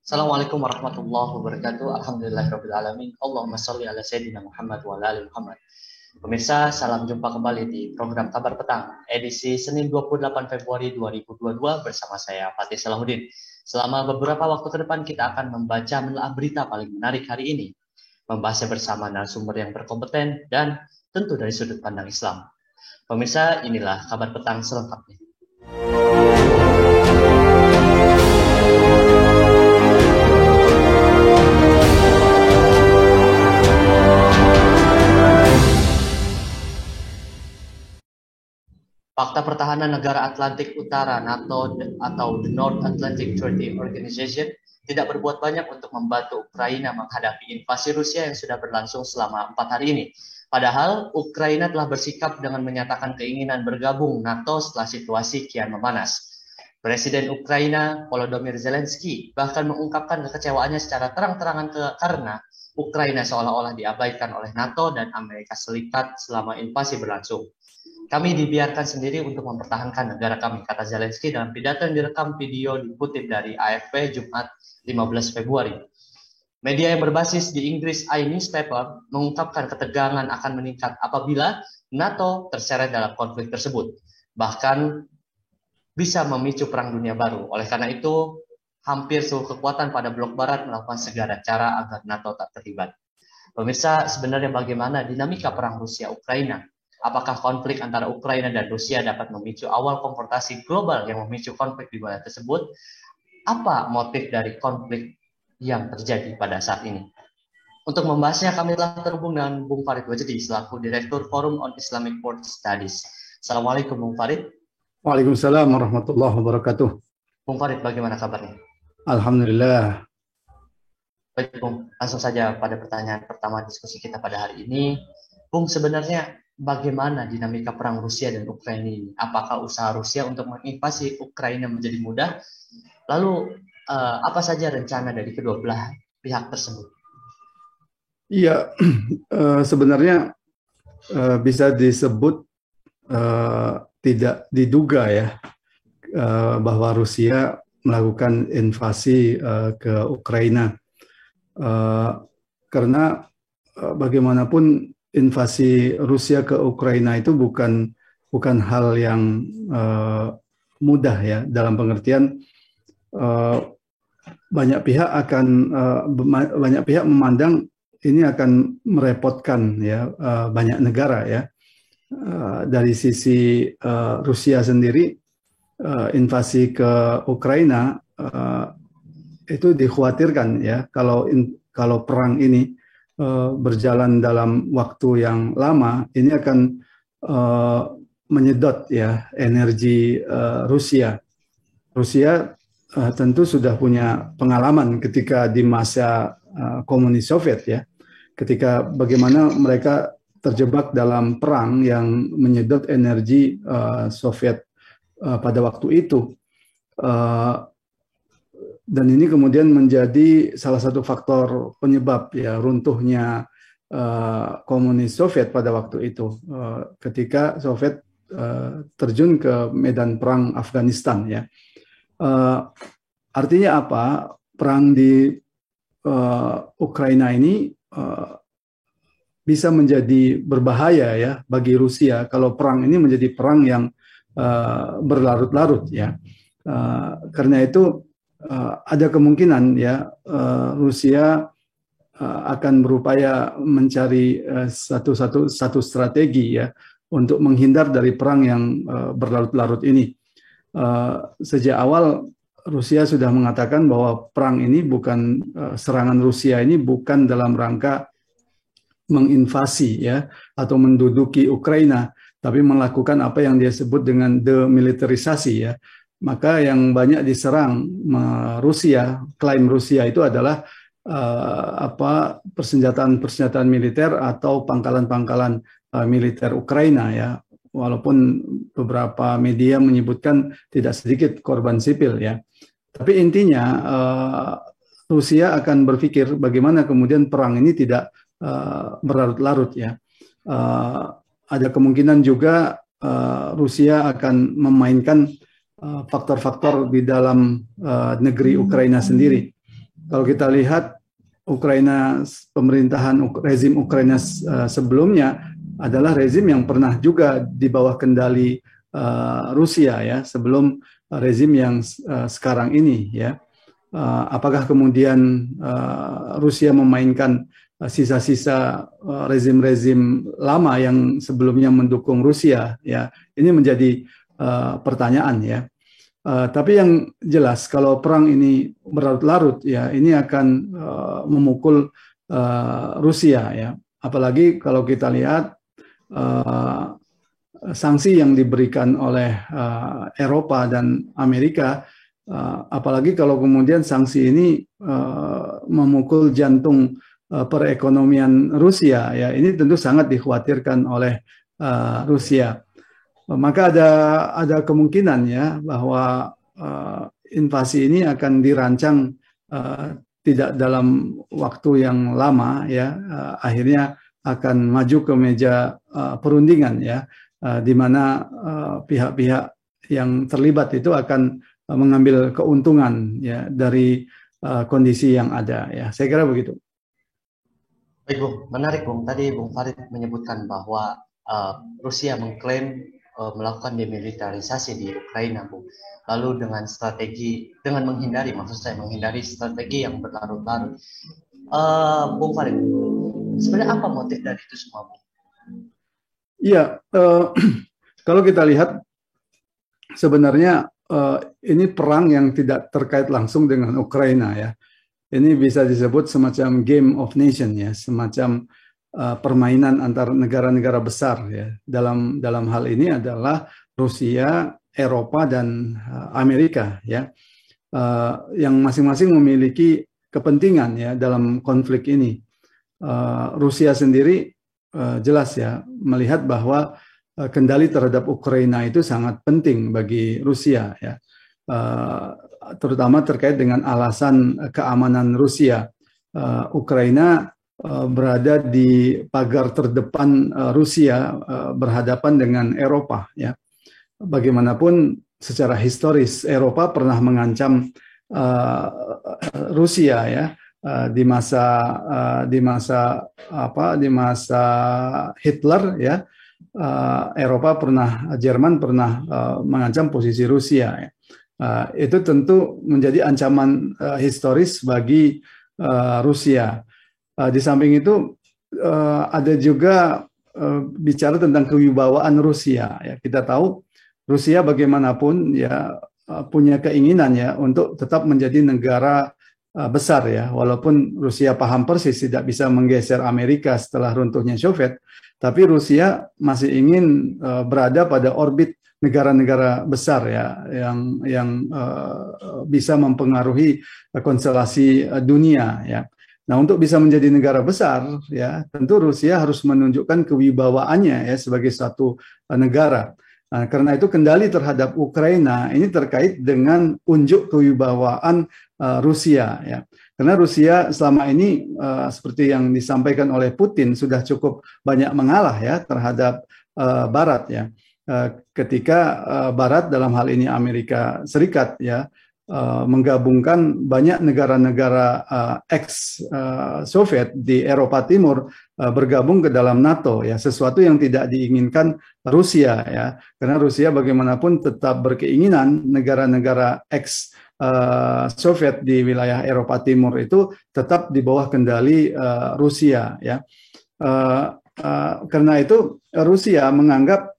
Assalamualaikum warahmatullahi wabarakatuh. Alhamdulillahirabbil alamin. Allahumma shalli ala sayyidina Muhammad wa ala ali Muhammad. Pemirsa, salam jumpa kembali di program Kabar Petang edisi Senin 28 Februari 2022 bersama saya Fatih Salahuddin. Selama beberapa waktu ke depan kita akan membaca menelaah berita paling menarik hari ini, membahasnya bersama narasumber yang berkompeten dan tentu dari sudut pandang Islam. Pemirsa, inilah Kabar Petang selengkapnya. Fakta Pertahanan Negara Atlantik Utara NATO atau The North Atlantic Treaty Organization tidak berbuat banyak untuk membantu Ukraina menghadapi invasi Rusia yang sudah berlangsung selama 4 hari ini. Padahal Ukraina telah bersikap dengan menyatakan keinginan bergabung NATO setelah situasi kian memanas. Presiden Ukraina Volodymyr Zelensky bahkan mengungkapkan kekecewaannya secara terang-terangan karena Ukraina seolah-olah diabaikan oleh NATO dan Amerika Serikat selama invasi berlangsung. Kami dibiarkan sendiri untuk mempertahankan negara kami, kata Zelensky dalam pidato yang direkam video dikutip dari AFP Jumat 15 Februari. Media yang berbasis di Inggris iNewspaper mengungkapkan ketegangan akan meningkat apabila NATO terseret dalam konflik tersebut. Bahkan bisa memicu perang dunia baru. Oleh karena itu, hampir seluruh kekuatan pada blok barat melakukan segala cara agar NATO tak terlibat. Pemirsa, sebenarnya bagaimana dinamika perang Rusia-Ukraina? Apakah konflik antara Ukraina dan Rusia dapat memicu awal konfrontasi global yang memicu konflik di wilayah tersebut? Apa motif dari konflik yang terjadi pada saat ini? Untuk membahasnya, kami telah terhubung dengan Bung Farid Wajdi selaku Direktur Forum on Islamic World Studies. Assalamualaikum, Bung Farid. Waalaikumsalam warahmatullahi wabarakatuh. Bung Farid, bagaimana kabarnya? Alhamdulillah. Baik, Bung. Langsung saja pada pertanyaan pertama diskusi kita pada hari ini. Bung, sebenarnya bagaimana dinamika perang Rusia dan Ukraina ini? Apakah usaha Rusia untuk menginvasi Ukraina menjadi mudah? Lalu apa saja rencana dari kedua belah pihak tersebut? Iya, sebenarnya bisa disebut tidak diduga ya bahwa Rusia melakukan invasi ke Ukraina karena bagaimanapun invasi Rusia ke Ukraina itu bukan hal yang mudah ya, dalam pengertian banyak pihak memandang ini akan merepotkan ya banyak negara ya. Dari sisi Rusia sendiri, invasi ke Ukraina itu dikhawatirkan ya kalau perang ini berjalan dalam waktu yang lama, ini akan menyedot ya energi Rusia. Rusia tentu sudah punya pengalaman ketika di masa komunis Soviet ya, ketika bagaimana mereka terjebak dalam perang yang menyedot energi Soviet pada waktu itu. Dan ini kemudian menjadi salah satu faktor penyebab ya runtuhnya komunis Soviet pada waktu itu, ketika Soviet terjun ke medan perang Afghanistan ya. Artinya apa? Perang di Ukraina ini bisa menjadi berbahaya ya bagi Rusia kalau perang ini menjadi perang yang berlarut-larut ya. Karena itu ada kemungkinan ya Rusia akan berupaya mencari satu strategi ya untuk menghindar dari perang yang berlarut-larut ini. Sejak awal Rusia sudah mengatakan bahwa perang ini bukan serangan Rusia ini bukan dalam rangka menginvasi ya atau menduduki Ukraina, tapi melakukan apa yang dia sebut dengan demilitarisasi ya. Maka yang banyak diserang Rusia, klaim Rusia itu adalah persenjataan militer atau pangkalan-pangkalan militer Ukraina ya. Walaupun beberapa media menyebutkan tidak sedikit korban sipil ya. Tapi intinya Rusia akan berpikir bagaimana kemudian perang ini tidak berlarut-larut ya. Ada kemungkinan juga Rusia akan memainkan faktor-faktor di dalam negeri Ukraina sendiri. kalau kita lihat Ukraina, pemerintahan rezim Ukraina sebelumnya adalah rezim yang pernah juga di bawah kendali Rusia ya, sebelum rezim yang sekarang ini ya. Apakah kemudian Rusia memainkan sisa-sisa rezim-rezim lama yang sebelumnya mendukung Rusia ya, ini menjadi pertanyaan ya. Tapi yang jelas kalau perang ini berlarut-larut ya, ini akan memukul Rusia ya. Apalagi kalau kita lihat sanksi yang diberikan oleh Eropa dan Amerika, apalagi kalau kemudian sanksi ini memukul jantung perekonomian Rusia ya, ini tentu sangat dikhawatirkan oleh Rusia. Maka ada kemungkinan ya bahwa invasi ini akan dirancang tidak dalam waktu yang lama ya, akhirnya akan maju ke meja perundingan ya, di mana pihak-pihak yang terlibat itu akan mengambil keuntungan ya dari kondisi yang ada ya. Saya kira begitu. Baik Bung, menarik Bung. Tadi Bung Farid menyebutkan bahwa Rusia mengklaim melakukan demilitarisasi di Ukraina, Bung. Lalu dengan strategi, dengan menghindari, maksud saya menghindari strategi yang berlarut-larut. Bung Farid, sebenarnya apa motif dari itu semua, Bung? Iya, kalau kita lihat sebenarnya ini perang yang tidak terkait langsung dengan Ukraina ya. Ini bisa disebut semacam game of nation ya, semacam permainan antar negara-negara besar ya. Dalam hal ini adalah Rusia, Eropa dan Amerika ya, yang masing-masing memiliki kepentingan ya dalam konflik ini. Rusia sendiri jelas ya melihat bahwa kendali terhadap Ukraina itu sangat penting bagi Rusia ya, terutama terkait dengan alasan keamanan Rusia. Ukraina berada di pagar terdepan Rusia berhadapan dengan Eropa ya. Bagaimanapun secara historis Eropa pernah mengancam Rusia ya, di masa Hitler ya. Eropa Jerman pernah mengancam posisi Rusia ya. Itu tentu menjadi ancaman historis bagi Rusia. Di samping itu ada juga bicara tentang kewibawaan Rusia ya. Kita tahu Rusia bagaimanapun ya punya keinginan ya untuk tetap menjadi negara besar ya, walaupun Rusia paham persis tidak bisa menggeser Amerika setelah runtuhnya Soviet, tapi Rusia masih ingin berada pada orbit negara-negara besar ya, yang bisa mempengaruhi konstelasi dunia ya. Nah, untuk bisa menjadi negara besar ya, tentu Rusia harus menunjukkan kewibawaannya ya sebagai satu negara. Nah, karena itu kendali terhadap Ukraina ini terkait dengan unjuk kewibawaan Rusia ya. Karena Rusia selama ini seperti yang disampaikan oleh Putin sudah cukup banyak mengalah ya terhadap Barat ya. Ketika Barat dalam hal ini Amerika Serikat ya menggabungkan banyak negara-negara ex-Soviet di Eropa Timur bergabung ke dalam NATO ya, sesuatu yang tidak diinginkan Rusia ya, karena Rusia bagaimanapun tetap berkeinginan negara-negara ex-Soviet di wilayah Eropa Timur itu tetap di bawah kendali Rusia ya. Karena itu Rusia menganggap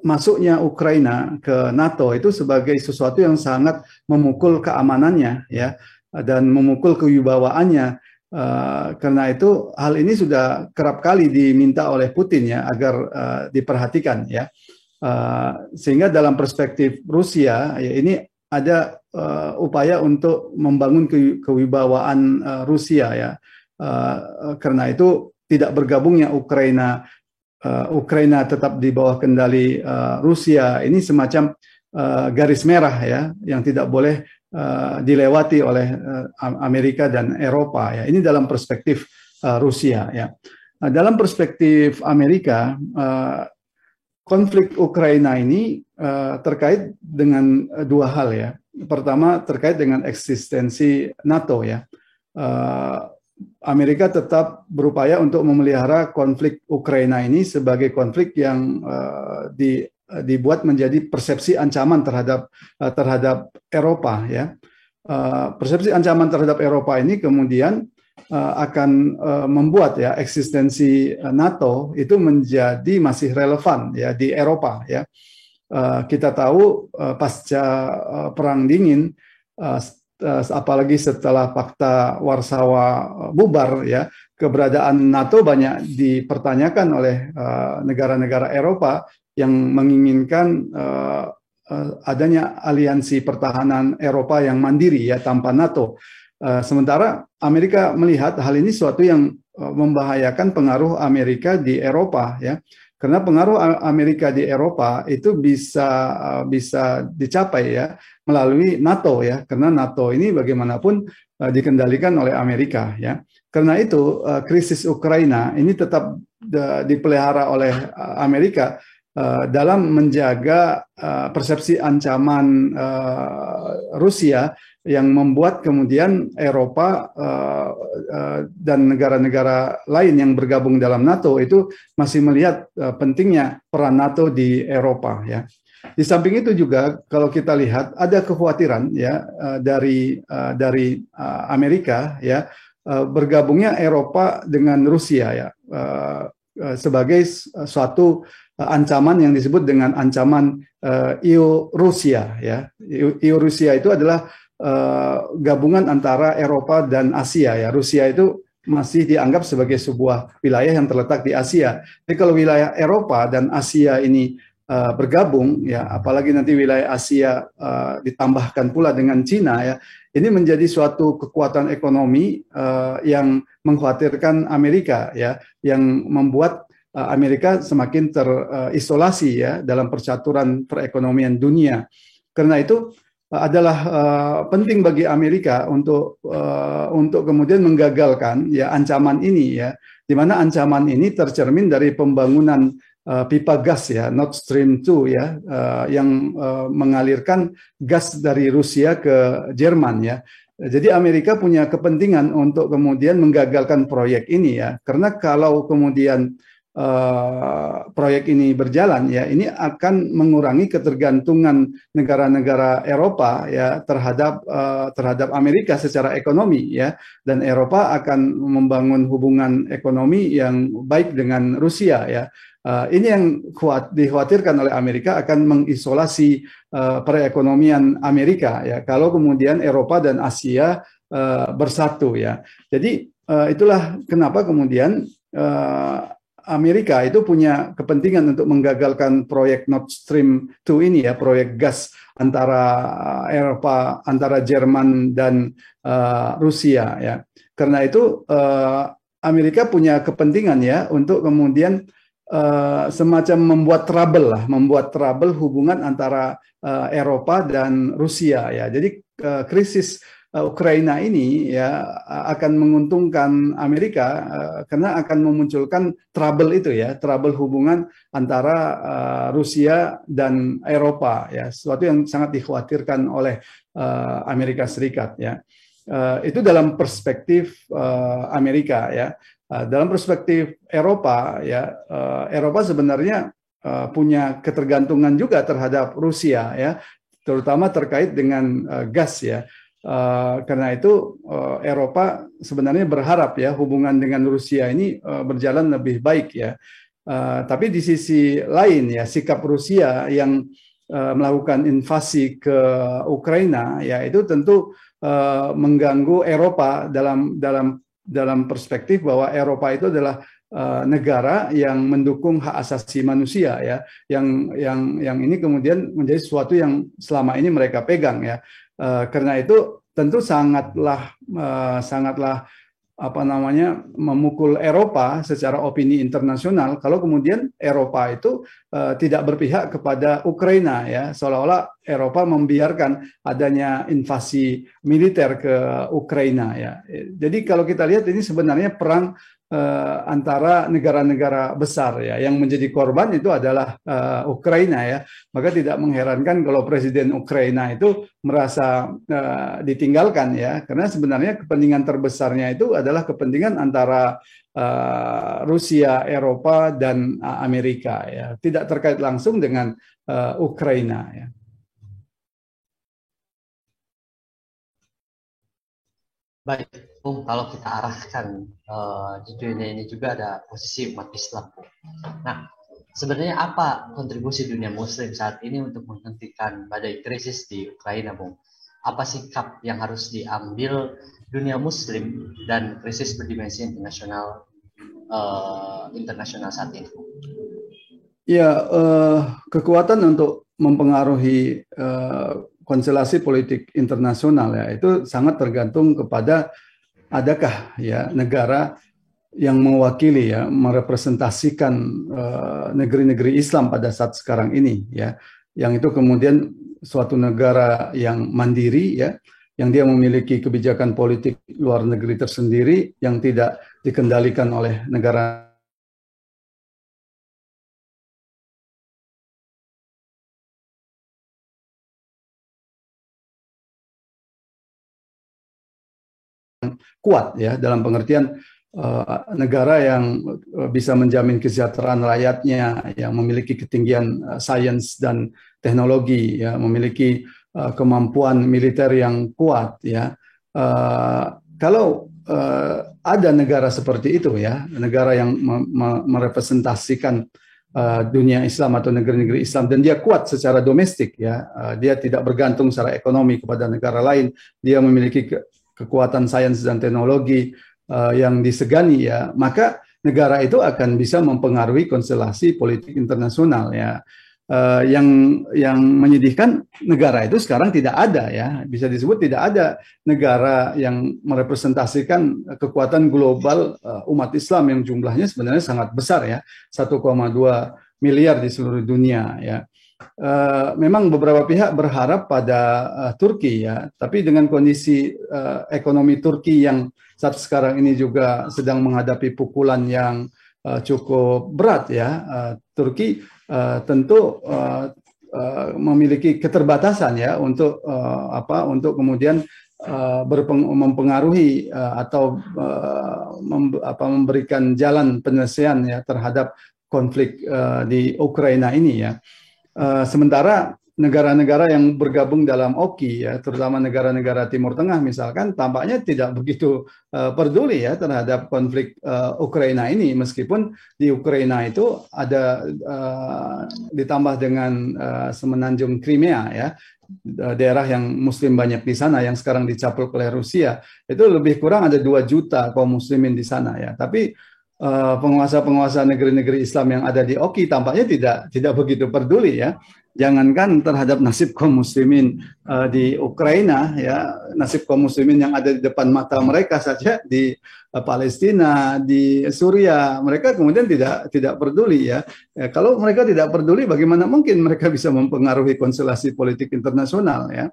masuknya Ukraina ke NATO itu sebagai sesuatu yang sangat memukul keamanannya ya, dan memukul kewibawaannya. Karena itu hal ini sudah kerap kali diminta oleh Putin ya agar diperhatikan ya. Sehingga dalam perspektif Rusia ya, ini ada upaya untuk membangun kewibawaan Rusia ya. Karena itu tidak bergabungnya Ukraina tetap di bawah kendali Rusia ini semacam garis merah ya yang tidak boleh dilewati oleh Amerika dan Eropa ya. Ini dalam perspektif Rusia ya. Nah, dalam perspektif Amerika, konflik Ukraina ini terkait dengan dua hal ya. pertama terkait dengan eksistensi NATO ya. Amerika tetap berupaya untuk memelihara konflik Ukraina ini sebagai konflik yang dibuat menjadi persepsi ancaman terhadap Eropa ya. Persepsi ancaman terhadap Eropa ini kemudian akan membuat ya eksistensi NATO itu menjadi masih relevan ya di Eropa ya. Kita tahu pasca Perang Dingin, apalagi setelah Pakta Warsawa bubar ya, keberadaan NATO banyak dipertanyakan oleh negara-negara Eropa yang menginginkan adanya aliansi pertahanan Eropa yang mandiri ya tanpa NATO. Sementara Amerika melihat hal ini suatu yang membahayakan pengaruh Amerika di Eropa ya. Karena pengaruh Amerika di Eropa itu bisa dicapai ya melalui NATO ya, karena NATO ini bagaimanapun dikendalikan oleh Amerika ya. Karena itu krisis Ukraina ini tetap dipelihara oleh Amerika dalam menjaga persepsi ancaman Rusia yang membuat kemudian Eropa dan negara-negara lain yang bergabung dalam NATO itu masih melihat pentingnya peran NATO di Eropa ya. Di samping itu juga kalau kita lihat ada kekhawatiran ya dari Amerika ya bergabungnya Eropa dengan Rusia ya sebagai suatu ancaman yang disebut dengan ancaman EU-Rusia ya. EU-Rusia itu adalah gabungan antara Eropa dan Asia ya. Rusia itu masih dianggap sebagai sebuah wilayah yang terletak di Asia. Jadi kalau wilayah Eropa dan Asia ini bergabung ya, apalagi nanti wilayah Asia ditambahkan pula dengan Cina ya, ini menjadi suatu kekuatan ekonomi yang mengkhawatirkan Amerika ya, yang membuat Amerika semakin terisolasi ya dalam percaturan perekonomian dunia. Karena itu adalah penting bagi Amerika untuk kemudian menggagalkan ya ancaman ini ya, di mana ancaman ini tercermin dari pembangunan pipa gas ya Nord Stream 2 ya yang mengalirkan gas dari Rusia ke Jerman ya. Jadi Amerika punya kepentingan untuk kemudian menggagalkan proyek ini ya, karena kalau kemudian proyek ini berjalan ya, ini akan mengurangi ketergantungan negara-negara Eropa ya terhadap Amerika secara ekonomi ya, dan Eropa akan membangun hubungan ekonomi yang baik dengan Rusia ya. Ini yang dikhawatirkan oleh Amerika akan mengisolasi perekonomian Amerika ya kalau kemudian Eropa dan Asia bersatu ya. Jadi itulah kenapa kemudian Amerika itu punya kepentingan untuk menggagalkan proyek Nord Stream 2 ini ya, proyek gas antara Eropa, antara Jerman dan Rusia ya. Karena itu Amerika punya kepentingan ya untuk kemudian semacam membuat trouble hubungan antara Eropa dan Rusia ya. Jadi krisis Ukraina ini ya akan menguntungkan Amerika karena akan memunculkan trouble itu ya, trouble hubungan antara Rusia dan Eropa ya, sesuatu yang sangat dikhawatirkan oleh Amerika Serikat ya. Itu dalam perspektif Amerika ya. Dalam perspektif Eropa ya, Eropa sebenarnya punya ketergantungan juga terhadap Rusia ya, terutama terkait dengan gas ya. Karena itu Eropa sebenarnya berharap ya hubungan dengan Rusia ini berjalan lebih baik ya. Tapi di sisi lain ya sikap Rusia yang melakukan invasi ke Ukraina ya itu tentu mengganggu Eropa dalam perspektif bahwa Eropa itu adalah negara yang mendukung hak asasi manusia ya, yang ini kemudian menjadi sesuatu yang selama ini mereka pegang ya. Karena itu tentu sangatlah memukul Eropa secara opini internasional kalau kemudian Eropa itu tidak berpihak kepada Ukraina ya, seolah-olah Eropa membiarkan adanya invasi militer ke Ukraina ya. Jadi kalau kita lihat ini sebenarnya perang antara negara-negara besar ya, yang menjadi korban itu adalah Ukraina ya. Maka tidak mengherankan kalau presiden Ukraina itu merasa ditinggalkan ya, karena sebenarnya kepentingan terbesarnya itu adalah kepentingan antara Rusia, Eropa dan Amerika ya, tidak terkait langsung dengan Ukraina ya. Baik, Bung, kalau kita arahkan di dunia ini juga ada posisi umat Islam, Bung. Nah, sebenarnya apa kontribusi dunia Muslim saat ini untuk menghentikan badai krisis di Ukraina, Bung? Apa sikap yang harus diambil dunia Muslim dan krisis berdimensi internasional saat ini, Bung? Ya, kekuatan untuk mempengaruhi konstelasi politik internasional ya itu sangat tergantung kepada adakah ya negara yang mewakili ya merepresentasikan negeri-negeri Islam pada saat sekarang ini ya, yang itu kemudian suatu negara yang mandiri ya, yang dia memiliki kebijakan politik luar negeri tersendiri yang tidak dikendalikan oleh negara kuat ya, dalam pengertian negara yang bisa menjamin kesejahteraan rakyatnya, yang memiliki ketinggian sains dan teknologi ya, memiliki kemampuan militer yang kuat ya. Kalau ada negara seperti itu ya, negara yang merepresentasikan dunia Islam atau negeri-negeri Islam dan dia kuat secara domestik ya, dia tidak bergantung secara ekonomi kepada negara lain, dia memiliki kekuatan sains dan teknologi yang disegani ya, maka negara itu akan bisa mempengaruhi konstelasi politik internasional ya. Yang menyedihkan, negara itu sekarang tidak ada ya, bisa disebut tidak ada negara yang merepresentasikan kekuatan global umat Islam yang jumlahnya sebenarnya sangat besar ya, 1,2 miliar di seluruh dunia ya. Memang beberapa pihak berharap pada Turki ya, tapi dengan kondisi ekonomi Turki yang saat sekarang ini juga sedang menghadapi pukulan yang cukup berat ya, Turki tentu memiliki keterbatasan ya untuk untuk kemudian mempengaruhi atau memberikan jalan penyelesaian ya terhadap konflik di Ukraina ini ya. Sementara negara-negara yang bergabung dalam OKI ya, terutama negara-negara Timur Tengah misalkan, tampaknya tidak begitu peduli ya terhadap konflik Ukraina ini, meskipun di Ukraina itu ada ditambah dengan semenanjung Crimea ya, daerah yang Muslim banyak di sana yang sekarang dicaplok oleh Rusia, itu lebih kurang ada 2 juta kaum Muslimin di sana ya. Tapi penguasa-penguasa negeri-negeri Islam yang ada di OKI tampaknya tidak begitu peduli ya. Jangankan terhadap nasib kaum muslimin di Ukraina ya, nasib kaum muslimin yang ada di depan mata mereka saja di Palestina, di Suriah, mereka kemudian tidak peduli ya. Kalau mereka tidak peduli, bagaimana mungkin mereka bisa mempengaruhi konstelasi politik internasional ya.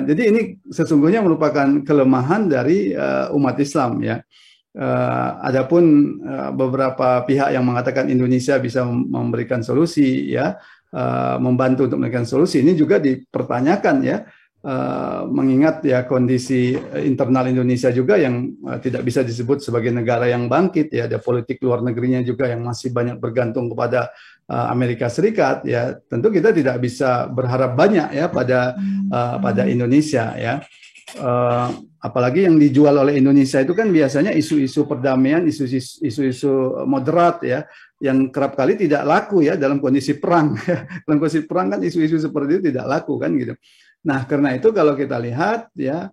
Jadi ini sesungguhnya merupakan kelemahan dari umat Islam ya. Adapun beberapa pihak yang mengatakan Indonesia bisa memberikan solusi ya, membantu untuk memberikan solusi, ini juga dipertanyakan ya, mengingat ya kondisi internal Indonesia juga yang tidak bisa disebut sebagai negara yang bangkit ya, ada politik luar negerinya juga yang masih banyak bergantung kepada Amerika Serikat ya. Tentu kita tidak bisa berharap banyak ya pada Indonesia ya. Apalagi yang dijual oleh Indonesia itu kan biasanya isu-isu perdamaian, isu-isu moderat ya, yang kerap kali tidak laku ya dalam kondisi perang. Dalam kondisi perang kan isu-isu seperti itu tidak laku kan gitu. Nah, karena itu kalau kita lihat ya,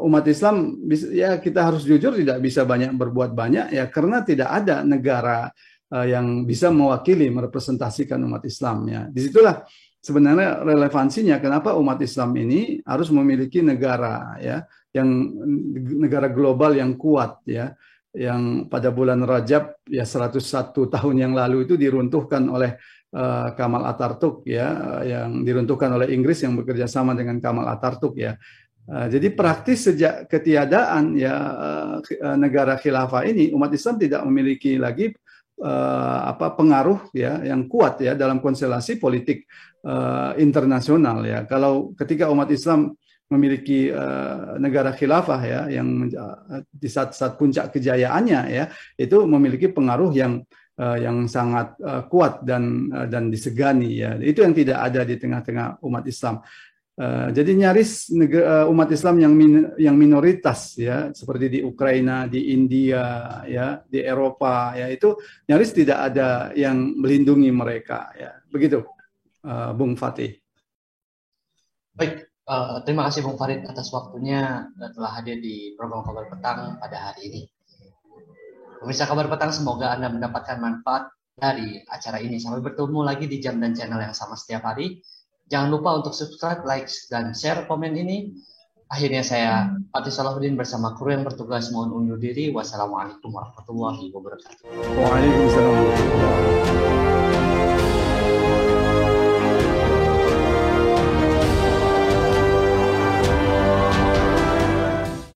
umat Islam ya, kita harus jujur tidak bisa berbuat banyak ya, karena tidak ada negara yang bisa mewakili merepresentasikan umat Islam ya. Disitulah sebenarnya relevansinya kenapa umat Islam ini harus memiliki negara ya, yang negara global yang kuat ya, yang pada bulan Rajab ya 101 tahun yang lalu itu diruntuhkan oleh Kamal Atatürk ya, yang diruntuhkan oleh Inggris yang bekerja sama dengan Kamal Atatürk ya. Jadi praktis sejak ketiadaan ya negara khilafah ini, umat Islam tidak memiliki lagi pengaruh ya yang kuat ya dalam konstelasi politik internasional ya. Kalau ketika umat Islam memiliki negara khilafah ya yang di saat puncak kejayaannya ya, itu memiliki pengaruh yang sangat kuat dan disegani ya. Itu yang tidak ada di tengah-tengah umat Islam. Jadi nyaris umat Islam yang minoritas ya, seperti di Ukraina, di India ya, di Eropa ya, itu nyaris tidak ada yang melindungi mereka ya. Begitu Bung Fatih. Baik, terima kasih Bung Farid atas waktunya telah hadir di program Kabar Petang pada hari ini. Pemirsa Kabar Petang, semoga Anda mendapatkan manfaat dari acara ini. Sampai bertemu lagi di jam dan channel yang sama setiap hari. Jangan lupa untuk subscribe, like, dan share komen ini. Akhirnya saya, Fatih Salahuddin bersama kru yang bertugas mohon undur diri. Wassalamualaikum warahmatullahi wabarakatuh. Waalaikumsalam.